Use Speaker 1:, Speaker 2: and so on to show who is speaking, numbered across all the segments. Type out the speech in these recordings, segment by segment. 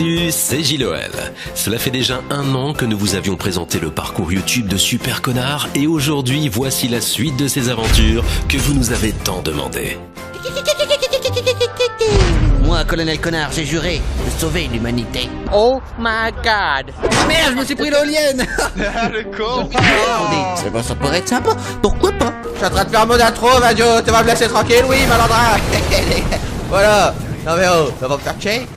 Speaker 1: Salut, c'est JLOL. Cela fait déjà 1 an que nous vous avions présenté le parcours YouTube de Super Connard et aujourd'hui voici la suite de ces aventures que vous nous avez tant demandé.
Speaker 2: Moi, colonel Connard, j'ai juré de sauver l'humanité.
Speaker 3: Oh my god.
Speaker 2: Merde, je me suis pris l'éolienne.
Speaker 4: Le con.
Speaker 2: C'est bon, ça pourrait être sympa, pourquoi pas?
Speaker 3: Je suis en train de faire un mode intro, Madio, tu vas me laisser tranquille, oui, malandrin. Voilà. Non mais oh, ça va me faire chier.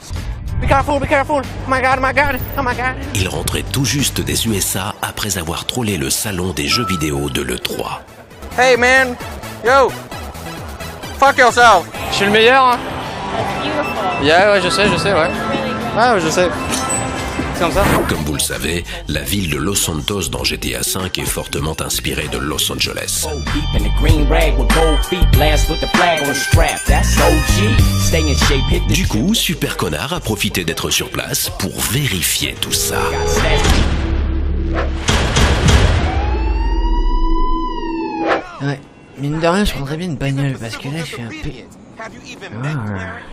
Speaker 3: Be careful, oh my god, oh my god.
Speaker 1: Il rentrait tout juste des USA après avoir trollé le salon des jeux vidéo de l'E3.
Speaker 3: Hey man, yo, fuck yourself.
Speaker 4: Je suis le meilleur, hein. Yeah, ouais, je sais, ouais. Ouais, je sais. C'est comme ça.
Speaker 1: Comme vous le savez, la ville de Los Santos dans GTA V est fortement inspirée de Los Angeles. Du coup, Super Connard a profité d'être sur place pour vérifier tout ça.
Speaker 2: Ouais, mine de rien, je prendrais bien une bagnole parce que là, je suis un peu... Oh,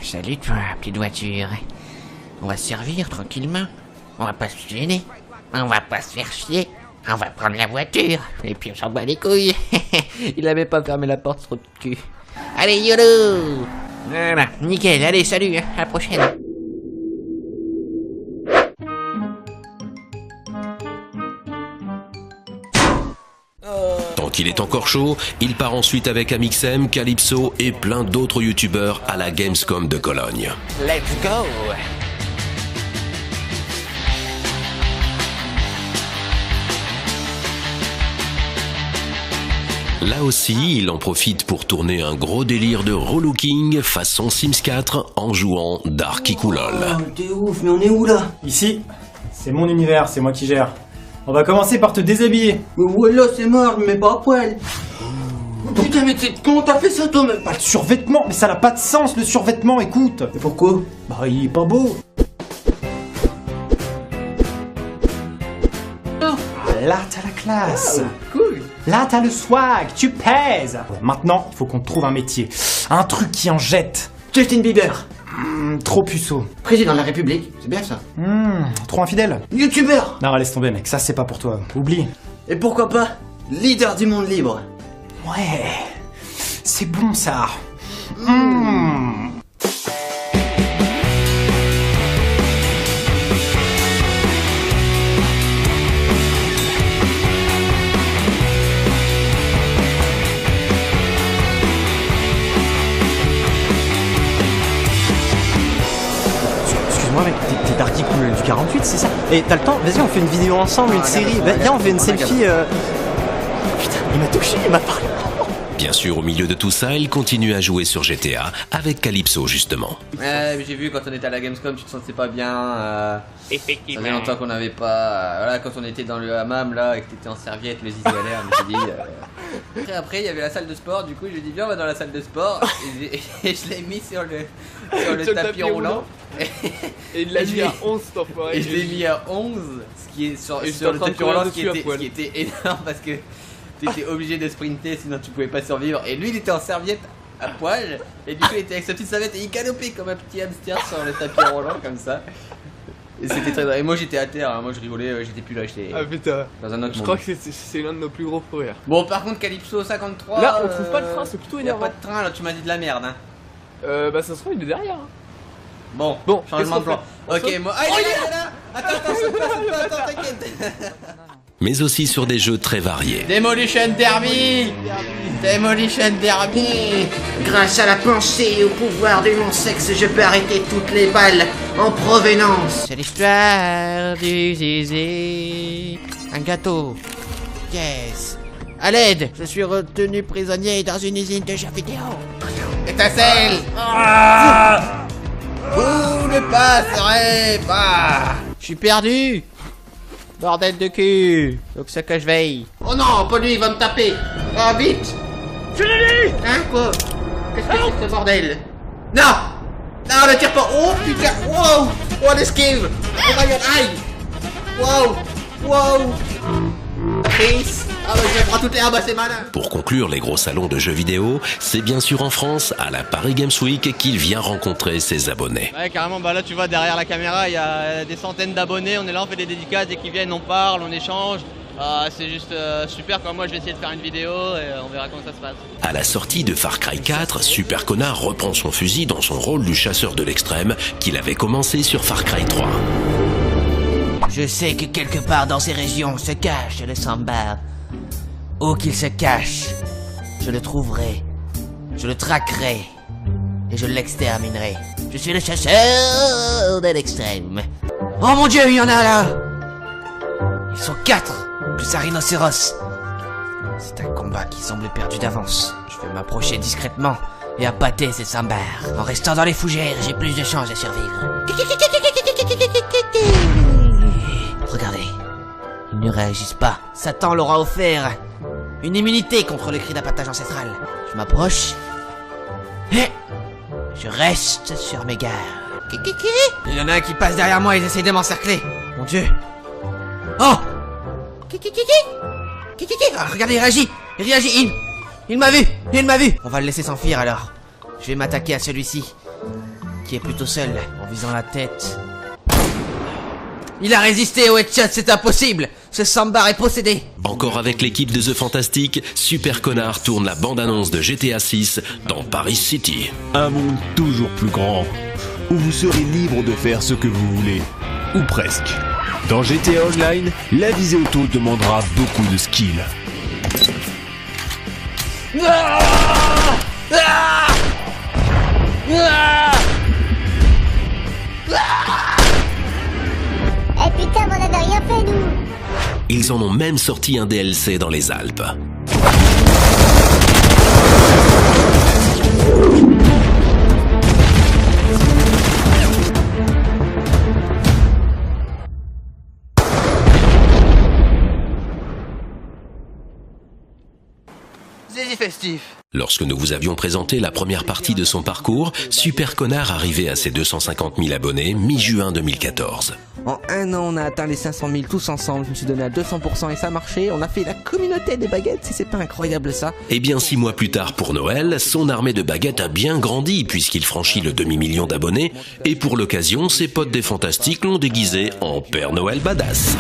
Speaker 2: salut toi, petite voiture. On va se servir tranquillement. On va pas se gêner. On va pas se faire chier. On va prendre la voiture. Et puis on s'en bat les couilles. Il avait pas fermé la porte, ce trou de cul. Allez, YOLO. Voilà, nickel. Allez, salut, à la prochaine.
Speaker 1: Tant qu'il est encore chaud, il part ensuite avec Amixem, Calypso et plein d'autres youtubeurs à la Gamescom de Cologne.
Speaker 2: Let's go.
Speaker 1: Là aussi, il en profite pour tourner un gros délire de relooking façon Sims 4 en jouant Darky Coolol.
Speaker 5: Oh, t'es ouf, mais on est où là?
Speaker 6: Ici, c'est mon univers, c'est moi qui gère. On va commencer par te déshabiller.
Speaker 5: Mais voilà, c'est mort, mais pas à poil. Oh, putain, mais comment t'as fait ça, toi, même?
Speaker 6: Pas le survêtement, mais ça n'a pas de sens le survêtement, écoute.
Speaker 5: Et pourquoi?
Speaker 6: Bah, il est pas beau. Là, t'as la classe.
Speaker 5: Cool.
Speaker 6: Là, t'as le swag, tu pèses. Maintenant, il faut qu'on te trouve un métier. Un truc qui en jette.
Speaker 5: Justin Bieber.
Speaker 6: Trop puceau.
Speaker 5: Président de la République, c'est bien ça.
Speaker 6: Trop infidèle.
Speaker 5: YouTubeur.
Speaker 6: Non, laisse tomber, mec, ça c'est pas pour toi. Oublie.
Speaker 5: Et pourquoi pas leader du monde libre.
Speaker 6: Ouais, c'est bon ça.
Speaker 7: Excuse-moi mec, t'es Darky Cool du 48, c'est ça? Et t'as le temps? Vas-y, on fait une vidéo ensemble, une série. Viens, on fait une selfie. Putain, il m'a touché, il m'a parlé.
Speaker 1: Bien sûr, au milieu de tout ça, il continue à jouer sur GTA avec Calypso justement.
Speaker 3: J'ai vu quand on était à la Gamescom, tu te sentais pas bien. Ça faisait longtemps qu'on n'avait pas. Voilà, quand on était dans le hammam là et que t'étais en serviette, le zizi à l'air, je me suis dit. Après, il y avait la salle de sport, du coup, je lui ai dit, viens, on va dans la salle de sport. Et je l'ai mis sur le tapis roulant.
Speaker 4: Et il l'a mis à 11, cet enfoiré.
Speaker 3: Et je l'ai mis à 11, ce qui est sur le tapis roulant, ce qui était énorme parce que t'étais obligé de sprinter sinon tu pouvais pas survivre. Et lui il était en serviette à poil et du coup il était avec sa petite serviette et il galopait comme un petit hamster sur le tapis roulant comme ça. Et c'était très drôle. Et moi j'étais à terre, hein. Moi je rigolais, j'étais plus là, j'étais
Speaker 4: Ah putain,
Speaker 3: dans un autre
Speaker 4: je
Speaker 3: monde.
Speaker 4: crois que c'est l'un de nos plus gros fous rires.
Speaker 3: Bon par contre Calypso 53.
Speaker 4: Là on trouve pas le train, c'est plutôt
Speaker 3: y a
Speaker 4: énervant.
Speaker 3: pas de train là, tu m'as dit de la merde hein.
Speaker 4: Bah ça se trouve il est derrière hein.
Speaker 3: Bon, changement de plan. Ok, moi. Ah, il est là. Attends, saute pas, t'inquiète.
Speaker 1: Mais aussi sur des jeux très variés.
Speaker 3: Demolition Derby. Demolition Derby.
Speaker 2: Grâce à la pensée et au pouvoir de mon sexe, je peux arrêter toutes les balles en provenance. C'est l'histoire du zizi. Un gâteau. Yes. À l'aide, je suis retenu prisonnier dans une usine de jeux vidéo.
Speaker 3: Étincelle. Vous ne passerez pas.
Speaker 2: Je suis perdu. Bordel de cul. Donc ça que je veille.
Speaker 3: Oh non, pas lui, il va me taper. Ah, vite.
Speaker 2: Je l'ai dit.
Speaker 3: Hein, quoi? Qu'est-ce que c'est ce bordel? Non. Non, ne tire pas. Oh, putain. Wow. Oh, l'esquive. Oh my god, aïe. Wow. Wow. Chris. Ah bah je vais prendre toutes les... Ah bah c'est malin.
Speaker 1: Pour conclure les gros salons de jeux vidéo, c'est bien sûr en France, à la Paris Games Week, qu'il vient rencontrer ses abonnés.
Speaker 4: Ouais, carrément, bah là tu vois derrière la caméra, il y a des centaines d'abonnés, on est là, on fait des dédicaces, dès qu'ils viennent, on parle, on échange. C'est juste super quoi. Moi je vais essayer de faire une vidéo et on verra comment ça se passe.
Speaker 1: À la sortie de Far Cry 4, Super Connard reprend son fusil dans son rôle du chasseur de l'extrême qu'il avait commencé sur Far Cry 3.
Speaker 2: Je sais que quelque part dans ces régions se cache le Sambar. Où qu'il se cache, je le trouverai, je le traquerai et je l'exterminerai. Je suis le chasseur de l'extrême. Oh mon Dieu, il y en a là! Ils sont 4, plus un rhinocéros. C'est un combat qui semble perdu d'avance. Je vais m'approcher discrètement et appâter ces Sambars. En restant dans les fougères, j'ai plus de chances de survivre. Regardez, ils ne réagissent pas. Satan leur a offert une immunité contre le cri d'appâtage ancestral. Je m'approche et je reste sur mes gardes. Il y en a un qui passe derrière moi et ils essayent de m'encercler. Mon Dieu. Oh! Ah, regardez, il réagit, il m'a vu. On va le laisser s'enfuir alors. Je vais m'attaquer à celui-ci, qui est plutôt seul, en visant la tête. Il a résisté au headshot, c'est impossible. Ce Sambar est possédé.
Speaker 1: Encore avec l'équipe de The Fantastic, Super Connard tourne la bande-annonce de GTA 6 dans Paris City.
Speaker 8: Un monde toujours plus grand, où vous serez libre de faire ce que vous voulez, ou presque. Dans GTA Online, la visée auto demandera beaucoup de skill.
Speaker 9: Eh putain, on n'avait rien fait nous.
Speaker 1: Ils en ont même sorti un DLC dans les Alpes.
Speaker 3: Zizi festif.
Speaker 1: Lorsque nous vous avions présenté la première partie de son parcours, Super Connard arrivait à ses 250 000 abonnés mi-juin 2014.
Speaker 10: En un an, on a atteint les 500 000 tous ensemble. Je me suis donné à 200% et ça a marché. On a fait la communauté des baguettes. C'est pas incroyable ça?
Speaker 1: Et bien 6 mois plus tard pour Noël, son armée de baguettes a bien grandi puisqu'il franchit le demi-million d'abonnés. Et pour l'occasion, ses potes des Fantastiques l'ont déguisé en Père Noël badass.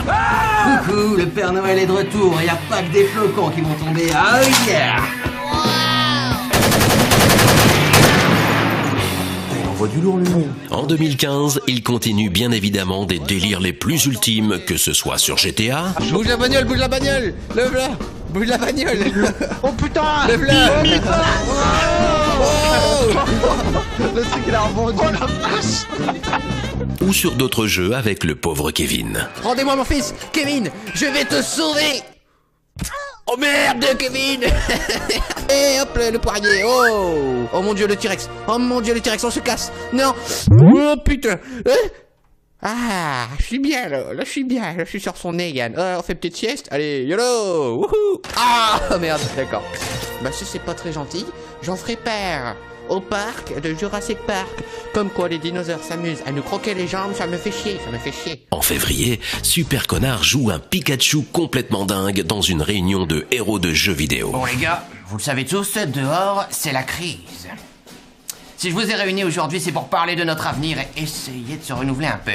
Speaker 5: Coucou, le Père Noël est de retour. Y a pas que des flocons qui vont tomber. Oh yeah!
Speaker 8: Du lourd, lui.
Speaker 1: En 2015, il continue bien évidemment des délires les plus ultimes, que ce soit sur GTA.
Speaker 3: Bouge la bagnole, le v'là. Bouge la bagnole.
Speaker 4: Oh putain!
Speaker 3: Le v'là.
Speaker 4: Le truc il a rebondi. Oh la vache!
Speaker 1: Ou sur d'autres jeux avec le pauvre Kevin.
Speaker 2: Rendez-moi mon fils, Kevin, je vais te sauver. Oh merde, Kevin. Et hop, le poirier. Oh mon Dieu, le T-Rex. Oh mon Dieu, le T-Rex, on se casse. Non. Oh putain. Ah, je suis bien là. Là, je suis bien. Là, je suis sur son nez, Yann. On fait petite sieste. Allez, YOLO. Wouhou. Ah, merde. D'accord. Bah, si c'est pas très gentil, j'en ferai peur. Au parc de Jurassic Park. Comme quoi les dinosaures s'amusent à nous croquer les jambes, ça me fait chier.
Speaker 1: En février, Super Connard joue un Pikachu complètement dingue dans une réunion de héros de jeux vidéo.
Speaker 2: Bon les gars, vous le savez tous, dehors, c'est la crise. Si je vous ai réunis aujourd'hui, c'est pour parler de notre avenir et essayer de se renouveler un peu.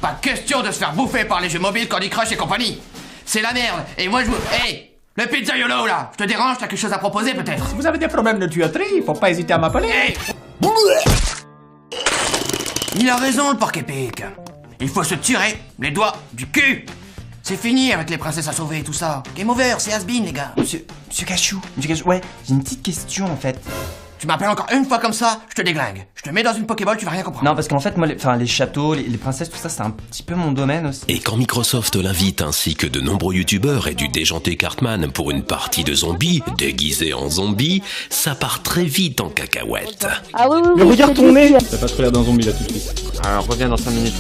Speaker 2: Pas question de se faire bouffer par les jeux mobiles, Candy Crush et compagnie. C'est la merde, et moi je vous... Hey, le pizzaiolo là, je te dérange, t'as quelque chose à proposer peut-être?
Speaker 6: Si vous avez des problèmes de tuyauterie, faut pas hésiter à m'appeler.
Speaker 2: Hey. Il a raison, le porc épic. Il faut se tirer les doigts du cul. C'est fini avec les princesses à sauver et tout ça. Game over, c'est has-been, les gars.
Speaker 7: Monsieur Cachou, ouais, j'ai une petite question en fait.
Speaker 2: Tu m'appelles encore une fois comme ça, je te déglingue. Je te mets dans une Pokéball, tu vas rien comprendre.
Speaker 7: Non, parce qu'en fait, moi, les châteaux, les princesses, tout ça, c'est un petit peu mon domaine aussi.
Speaker 1: Et quand Microsoft l'invite, ainsi que de nombreux youtubeurs et du déjanté Cartman pour une partie de zombies, déguisés en zombies, ça part très vite en cacahuète.
Speaker 9: Ah oui,
Speaker 7: Mais regarde ton nez.
Speaker 11: T'as pas trop l'air d'un zombie là tout de suite.
Speaker 4: Alors, reviens dans 5 minutes.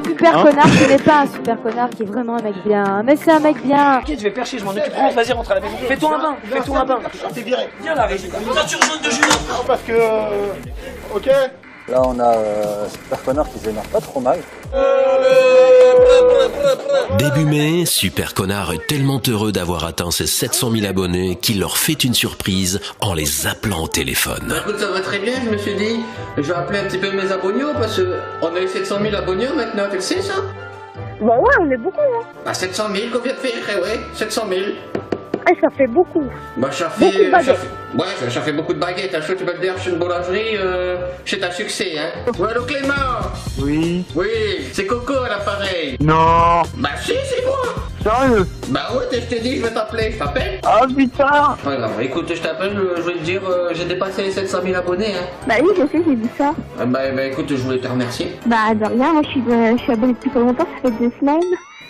Speaker 9: Super connard, ce n'est pas un super connard qui est vraiment un mec bien. Mais c'est un mec bien.
Speaker 6: Ok, je vais faire chier, je m'en occupe. Vas-y, rentre à la maison. Fais-toi un bain. T'es viré. Viens là, Régis. Ceinture jaune de Julien.
Speaker 11: Parce que... Ok.
Speaker 12: Là, on a Super Connard qui se démarre pas trop mal.
Speaker 1: Début mai, Super Connard est tellement heureux d'avoir atteint ses 700 000 abonnés qu'il leur fait une surprise en les appelant au téléphone.
Speaker 3: Bah écoute, ça va très bien, je me suis dit, je vais appeler un petit peu mes abonnés parce qu'on a eu 700 000 abonnés maintenant, tu le sais ça?
Speaker 9: Bah ouais, on est beaucoup, hein.
Speaker 3: Bah 700 000 qu'on vient de faire, eh ouais, 700 000.
Speaker 9: Ah, ça fait beaucoup.
Speaker 3: Bah ça
Speaker 9: Beaucoup de
Speaker 3: fait,
Speaker 9: baguettes.
Speaker 3: ça fait beaucoup de baguettes, hein. Je tu vas te dire, je suis une boulangerie, c'est un succès, hein. Ouais, allô Clément?
Speaker 11: Oui.
Speaker 3: Oui, c'est Coco à l'appareil.
Speaker 11: Non.
Speaker 3: Bah si, c'est moi.
Speaker 11: Sérieux?
Speaker 3: Bah ouais, je t'ai dit, je vais t'appeler, je t'appelle?
Speaker 11: Ah putain.
Speaker 3: Ouais, grave, écoute, je t'appelle, je voulais te dire, j'ai dépassé les 700 000 abonnés, hein.
Speaker 9: Bah oui, je sais, j'ai vu ça.
Speaker 3: Bah écoute, je voulais te remercier.
Speaker 9: Bah de rien, moi je suis abonné depuis pas longtemps, ça fait 2 semaines.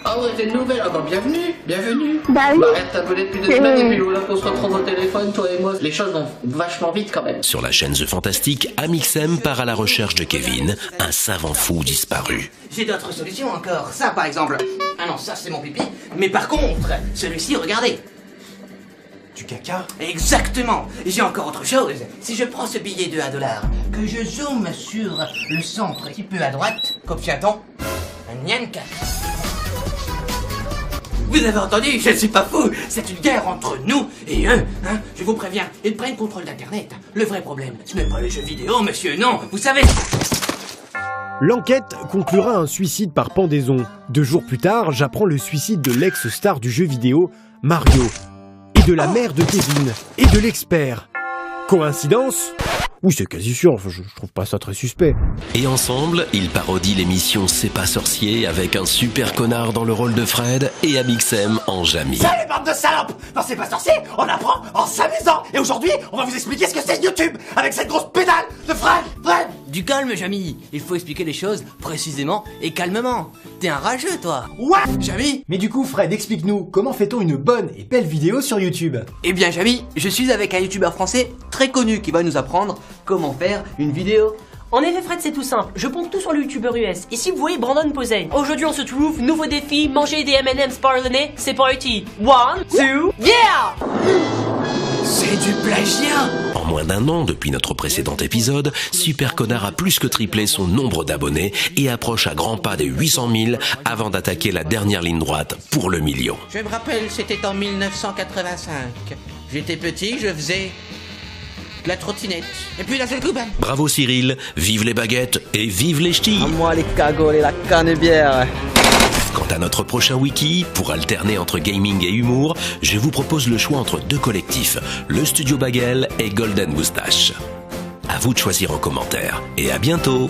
Speaker 3: Ah ouais, t'es une nouvelle, ah bah bienvenue, bienvenue.
Speaker 9: Bah oui.
Speaker 3: Bah arrête, t'es abonné depuis 2 semaines et puis là qu'on se retrouve au téléphone, toi et moi, les choses vont vachement vite quand même.
Speaker 1: Sur la chaîne The Fantastic, Amixem part à la recherche de Kevin, un savant fou disparu.
Speaker 10: J'ai d'autres solutions encore. Ça, par exemple. Ah non, ça, c'est mon pipi. Mais par contre, celui-ci, regardez.
Speaker 6: Du caca?
Speaker 10: Exactement. J'ai encore autre chose. Si je prends ce billet de $1, que je zoome sur le centre un petit peu à droite, qu'obtient-on? Un Nyanka. Vous avez entendu, je ne suis pas fou. C'est une guerre entre nous et eux. Hein, je vous préviens, ils prennent contrôle d'Internet. Le vrai problème, ce n'est pas les jeux vidéo, monsieur, non. Vous savez...
Speaker 12: L'enquête conclura un suicide par pendaison. 2 jours plus tard, j'apprends le suicide de l'ex-star du jeu vidéo, Mario, et de la mère de Kevin, et de l'expert. Coïncidence? Oui, c'est quasi sûr, enfin, je trouve pas ça très suspect.
Speaker 1: Et ensemble, ils parodient l'émission C'est pas sorcier avec un Super Connard dans le rôle de Fred et Amixem en Jamie.
Speaker 13: Salut bande de salopes! Dans C'est pas sorcier, on apprend en s'amusant! Et aujourd'hui, on va vous expliquer ce que c'est YouTube avec cette grosse pédale de Fred!
Speaker 10: Du calme, Jamy. Il faut expliquer les choses précisément et calmement. T'es un rageux, toi.
Speaker 13: Ouais, Jamy.
Speaker 6: Mais du coup, Fred, explique-nous, comment fait-on une bonne et belle vidéo sur YouTube?
Speaker 10: Eh bien, Jamy, je suis avec un youtubeur français très connu qui va nous apprendre comment faire une vidéo.
Speaker 14: En effet, Fred, c'est tout simple. Je ponds tout sur le youtubeur US. Ici, vous voyez Brandon Posey. Aujourd'hui, on se trouve, nouveau défi, manger des M&M's par le nez. C'est parti. 1, 2, yeah!
Speaker 10: C'est du plagiat!
Speaker 1: En moins d'1 an, depuis notre précédent épisode, Super Connard a plus que triplé son nombre d'abonnés et approche à grands pas des 800 000 avant d'attaquer la dernière ligne droite pour le million.
Speaker 10: Je me rappelle, c'était en 1985. J'étais petit, je faisais la trottinette. Et puis la seule coupe.
Speaker 1: Bravo Cyril, vive les baguettes et vive les ch'tis.
Speaker 10: À moi les cagoles et la canebière.
Speaker 1: Quant à notre prochain wiki, pour alterner entre gaming et humour, je vous propose le choix entre 2 collectifs, le Studio Bagel et Golden Moustache. À vous de choisir en commentaire, et à bientôt.